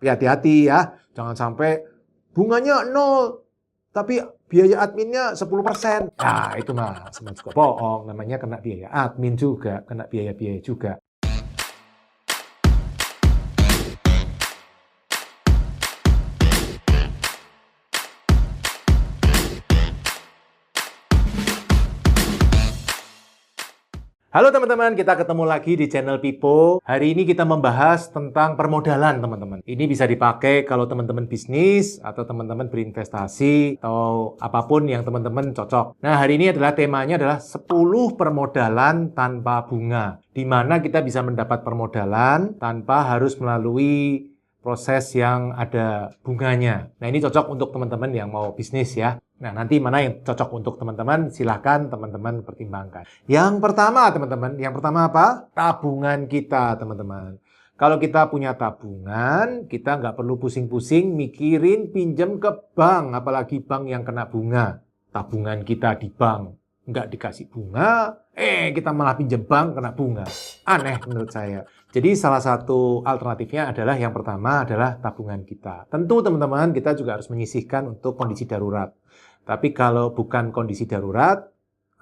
Tapi hati-hati ya, jangan sampai bunganya 0, tapi biaya adminnya 10%. Nah, itu mah sama juga bohong, namanya kena biaya admin juga, kena biaya-biaya juga. Halo teman-teman, kita ketemu lagi di channel Pipo. Hari ini kita membahas tentang permodalan teman-teman. Ini bisa dipakai kalau teman-teman bisnis atau teman-teman berinvestasi atau apapun yang teman-teman cocok. Nah, hari ini adalah temanya adalah 10 permodalan tanpa bunga. Di mana kita bisa mendapat permodalan tanpa harus melalui proses yang ada bunganya. Nah, ini cocok untuk teman-teman yang mau bisnis ya. Nah, nanti mana yang cocok untuk teman-teman, silahkan teman-teman pertimbangkan. Yang pertama, teman-teman, yang pertama apa? Tabungan kita, teman-teman. Kalau kita punya tabungan, kita nggak perlu pusing-pusing mikirin pinjam ke bank, apalagi bank yang kena bunga. Tabungan kita di bank nggak dikasih bunga, kita malah pinjam bank kena bunga. Aneh menurut saya. Jadi salah satu alternatifnya adalah yang pertama adalah tabungan kita. Tentu teman-teman kita juga harus menyisihkan untuk kondisi darurat. Tapi kalau bukan kondisi darurat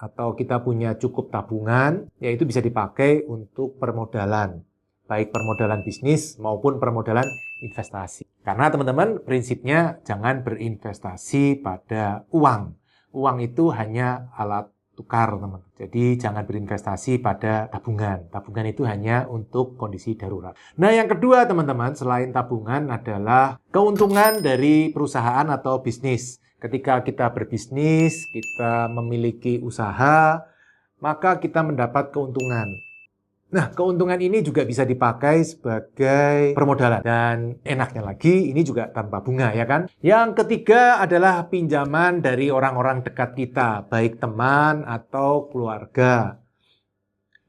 atau kita punya cukup tabungan, ya itu bisa dipakai untuk permodalan. Baik permodalan bisnis maupun permodalan investasi. Karena teman-teman prinsipnya jangan berinvestasi pada uang. Uang itu hanya alat tukar, teman. Jadi jangan berinvestasi pada tabungan. Tabungan itu hanya untuk kondisi darurat. Nah, yang kedua, teman-teman, selain tabungan adalah keuntungan dari perusahaan atau bisnis. Ketika kita berbisnis, kita memiliki usaha, maka kita mendapat keuntungan. Nah, keuntungan ini juga bisa dipakai sebagai permodalan. Dan enaknya lagi, ini juga tanpa bunga, ya kan? Yang ketiga adalah pinjaman dari orang-orang dekat kita, baik teman atau keluarga.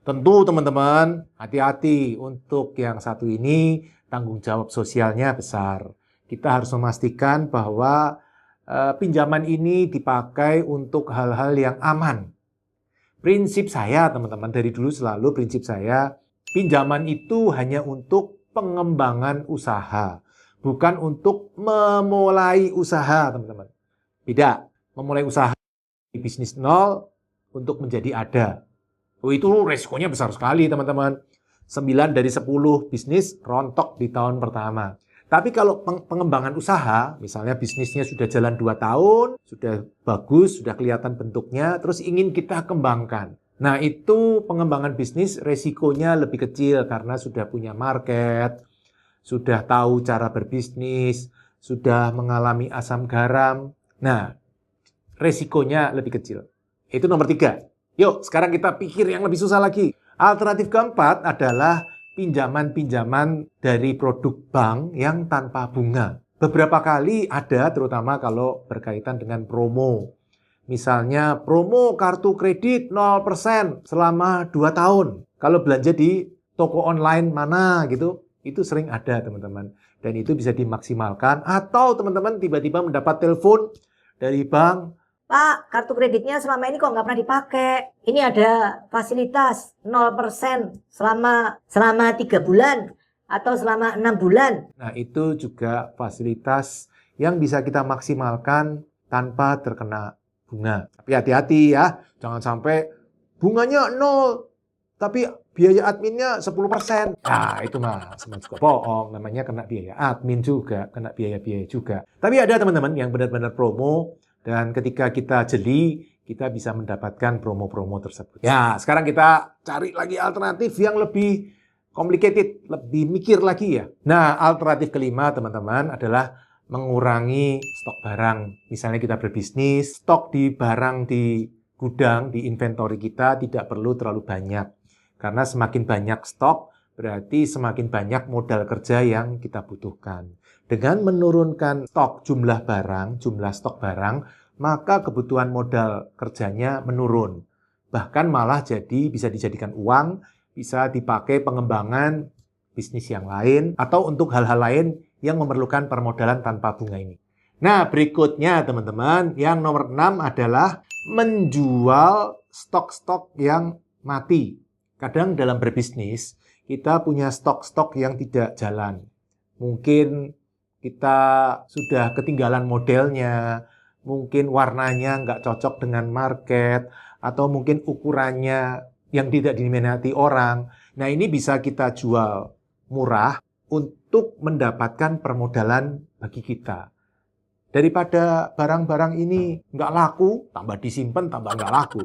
Tentu teman-teman, hati-hati untuk yang satu ini, tanggung jawab sosialnya besar. Kita harus memastikan bahwa pinjaman ini dipakai untuk hal-hal yang aman. Prinsip saya, teman-teman, dari dulu selalu prinsip saya, pinjaman itu hanya untuk pengembangan usaha, bukan untuk memulai usaha, teman-teman. Beda, memulai usaha di bisnis nol untuk menjadi ada. Itu resikonya besar sekali, teman-teman. 9 dari 10 bisnis rontok di tahun pertama. Tapi kalau pengembangan usaha, misalnya bisnisnya sudah jalan 2 tahun, sudah bagus, sudah kelihatan bentuknya, terus ingin kita kembangkan. Nah, itu pengembangan bisnis resikonya lebih kecil karena sudah punya market, sudah tahu cara berbisnis, sudah mengalami asam garam. Nah, resikonya lebih kecil. Itu nomor 3. Yuk, sekarang kita pikir yang lebih susah lagi. Alternatif keempat adalah pinjaman-pinjaman dari produk bank yang tanpa bunga. Beberapa kali ada, terutama kalau berkaitan dengan promo. Misalnya promo kartu kredit 0% selama 2 tahun. Kalau belanja di toko online mana gitu, itu sering ada teman-teman. Dan itu bisa dimaksimalkan. Atau teman-teman tiba-tiba mendapat telepon dari bank, Pak, kartu kreditnya selama ini kok nggak pernah dipakai. Ini ada fasilitas 0% selama 3 bulan atau selama 6 bulan. Nah, itu juga fasilitas yang bisa kita maksimalkan tanpa terkena bunga. Tapi hati-hati ya, jangan sampai bunganya 0, tapi biaya adminnya 10%. Nah, itu mah sama juga bohong, namanya kena biaya admin juga, kena biaya-biaya juga. Tapi ada teman-teman yang benar-benar promo, dan ketika kita jeli, kita bisa mendapatkan promo-promo tersebut. Ya, sekarang kita cari lagi alternatif yang lebih complicated, lebih mikir lagi ya. Nah, alternatif kelima teman-teman adalah mengurangi stok barang. Misalnya kita berbisnis, stok di barang di gudang, di inventory kita tidak perlu terlalu banyak. Karena semakin banyak stok, berarti semakin banyak modal kerja yang kita butuhkan. Dengan menurunkan jumlah stok barang, maka kebutuhan modal kerjanya menurun. Bahkan malah bisa dijadikan uang, bisa dipakai pengembangan bisnis yang lain, atau untuk hal-hal lain yang memerlukan permodalan tanpa bunga ini. Nah, berikutnya teman-teman, yang nomor 6 adalah menjual stok-stok yang mati. Kadang dalam berbisnis, kita punya stok-stok yang tidak jalan. Mungkin kita sudah ketinggalan modelnya, mungkin warnanya nggak cocok dengan market, atau mungkin ukurannya yang tidak diminati orang. Nah, ini bisa kita jual murah untuk mendapatkan permodalan bagi kita. Daripada barang-barang ini nggak laku, tambah disimpan, tambah nggak laku.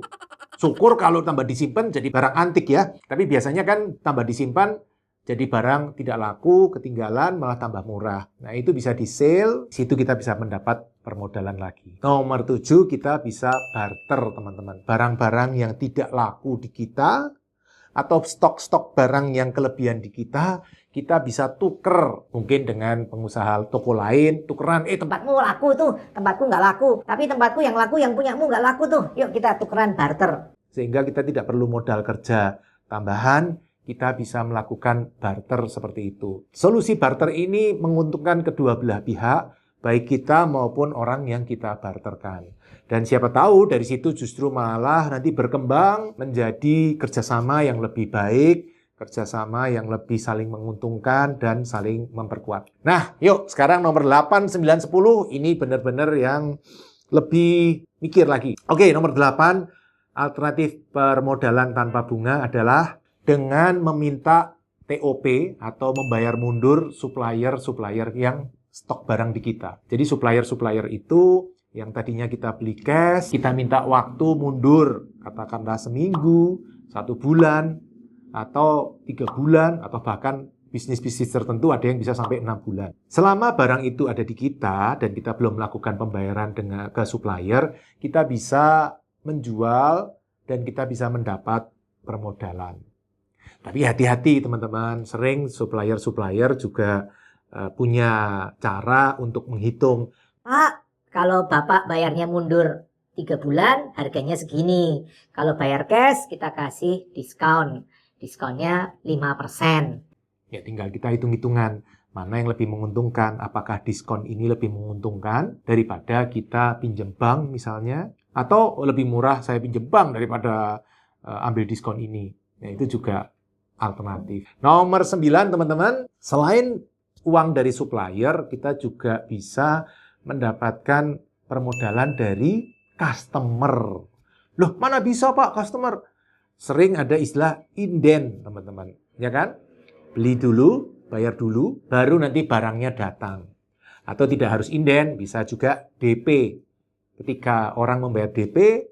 Syukur kalau tambah disimpan jadi barang antik ya. Tapi biasanya kan tambah disimpan jadi barang tidak laku, ketinggalan, malah tambah murah. Nah, itu bisa di-sale, situ kita bisa mendapat permodalan lagi. Nomor 7, kita bisa barter, teman-teman. Barang-barang yang tidak laku di kita, atau stok-stok barang yang kelebihan di kita bisa tuker. Mungkin dengan pengusaha toko lain, tukeran, Tempatmu laku tuh, tempatku nggak laku. Tapi tempatku yang laku, yang punyamu nggak laku tuh. Yuk kita tukeran barter. Sehingga kita tidak perlu modal kerja tambahan, kita bisa melakukan barter seperti itu. Solusi barter ini menguntungkan kedua belah pihak, baik kita maupun orang yang kita barterkan. Dan siapa tahu dari situ justru malah nanti berkembang menjadi kerjasama yang lebih baik, kerjasama yang lebih saling menguntungkan dan saling memperkuat. Nah, yuk sekarang nomor 8, 9, 10 ini benar-benar yang lebih mikir lagi. Oke, nomor 8, alternatif permodalan tanpa bunga adalah dengan meminta TOP atau membayar mundur supplier-supplier yang stok barang di kita. Jadi supplier-supplier itu yang tadinya kita beli cash, kita minta waktu mundur, katakanlah seminggu, 1 bulan, atau 3 bulan, atau bahkan bisnis-bisnis tertentu ada yang bisa sampai 6 bulan. Selama barang itu ada di kita dan kita belum melakukan pembayaran ke supplier, kita bisa menjual dan kita bisa mendapat permodalan. Tapi hati-hati teman-teman, sering supplier-supplier juga punya cara untuk menghitung. Pak, kalau Bapak bayarnya mundur 3 bulan, harganya segini. Kalau bayar cash, kita kasih diskon. Diskonnya 5%. Ya tinggal kita hitung-hitungan mana yang lebih menguntungkan. Apakah diskon ini lebih menguntungkan daripada kita pinjam bank misalnya. Atau lebih murah saya pinjam bank daripada ambil diskon ini. Ya, itu juga alternatif. Nomor 9 teman-teman, selain uang dari supplier, kita juga bisa mendapatkan permodalan dari customer. Loh, mana bisa Pak customer? Sering ada istilah inden teman-teman, ya kan? Beli dulu, bayar dulu, baru nanti barangnya datang. Atau tidak harus inden, bisa juga DP. Ketika orang membayar DP,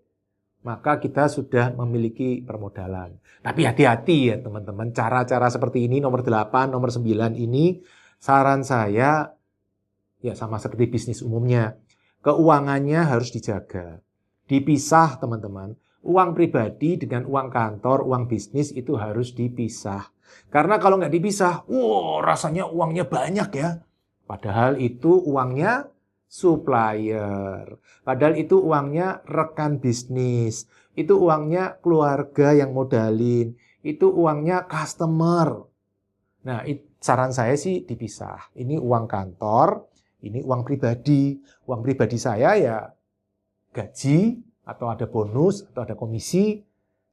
maka kita sudah memiliki permodalan. Tapi hati-hati ya teman-teman, cara-cara seperti ini nomor 8, nomor 9 ini saran saya ya sama seperti bisnis umumnya. Keuangannya harus dijaga. Dipisah teman-teman. Uang pribadi dengan uang kantor, uang bisnis itu harus dipisah. Karena kalau nggak dipisah, rasanya uangnya banyak ya. Padahal itu uangnya supplier. Padahal itu uangnya rekan bisnis. Itu uangnya keluarga yang modalin. Itu uangnya customer. Nah, saran saya sih dipisah. Ini uang kantor, ini uang pribadi. Uang pribadi saya ya gaji, atau ada bonus, atau ada komisi,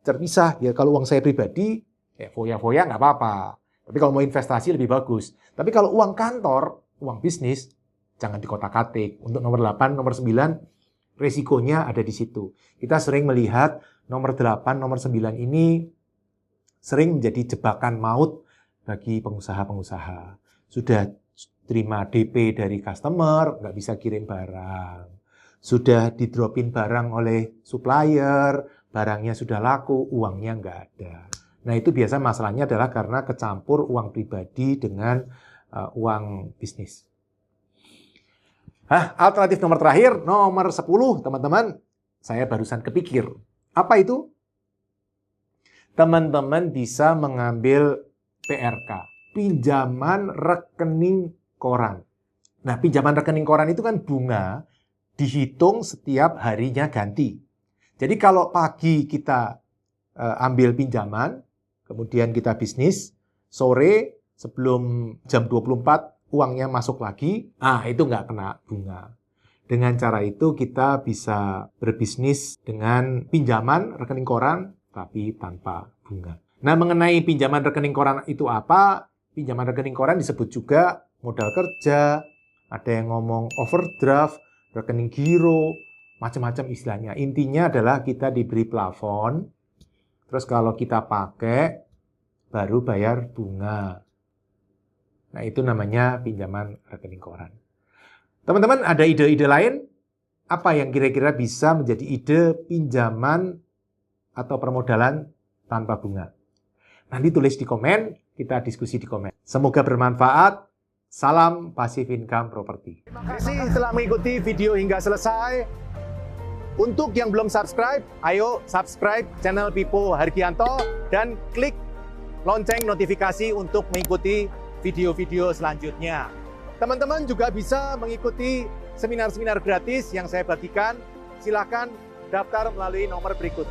terpisah. Ya kalau uang saya pribadi, ya foya-foya nggak apa-apa. Tapi kalau mau investasi lebih bagus. Tapi kalau uang kantor, uang bisnis, jangan dikotak-katik. Untuk nomor 8, nomor 9, resikonya ada di situ. Kita sering melihat nomor 8, nomor 9 ini sering menjadi jebakan maut bagi pengusaha-pengusaha. Sudah terima DP dari customer, nggak bisa kirim barang. Sudah didropin barang oleh supplier, barangnya sudah laku, uangnya nggak ada. Nah itu biasa masalahnya adalah karena kecampur uang pribadi dengan uang bisnis. Alternatif nomor terakhir, nomor 10, teman-teman, saya barusan kepikir. Apa itu? Teman-teman bisa mengambil PRK, pinjaman rekening koran. Nah, pinjaman rekening koran itu kan bunga, dihitung setiap harinya ganti. Jadi kalau pagi kita ambil pinjaman, kemudian kita bisnis, sore sebelum jam 24, uangnya masuk lagi, itu nggak kena bunga. Dengan cara itu kita bisa berbisnis dengan pinjaman rekening koran, tapi tanpa bunga. Nah, mengenai pinjaman rekening koran itu apa? Pinjaman rekening koran disebut juga modal kerja, ada yang ngomong overdraft, rekening giro, macam-macam istilahnya. Intinya adalah kita diberi plafon, terus kalau kita pakai, baru bayar bunga. Nah, itu namanya pinjaman rekening koran. Teman-teman, ada ide-ide lain? Apa yang kira-kira bisa menjadi ide pinjaman atau permodalan tanpa bunga? Nanti tulis di komen, kita diskusi di komen. Semoga bermanfaat. Salam Passive Income Property. Terima kasih telah mengikuti video hingga selesai. Untuk yang belum subscribe, ayo subscribe channel Pipo Hargianto dan klik lonceng notifikasi untuk mengikuti video-video selanjutnya. Teman-teman juga bisa mengikuti seminar-seminar gratis yang saya bagikan. Silakan daftar melalui nomor berikut.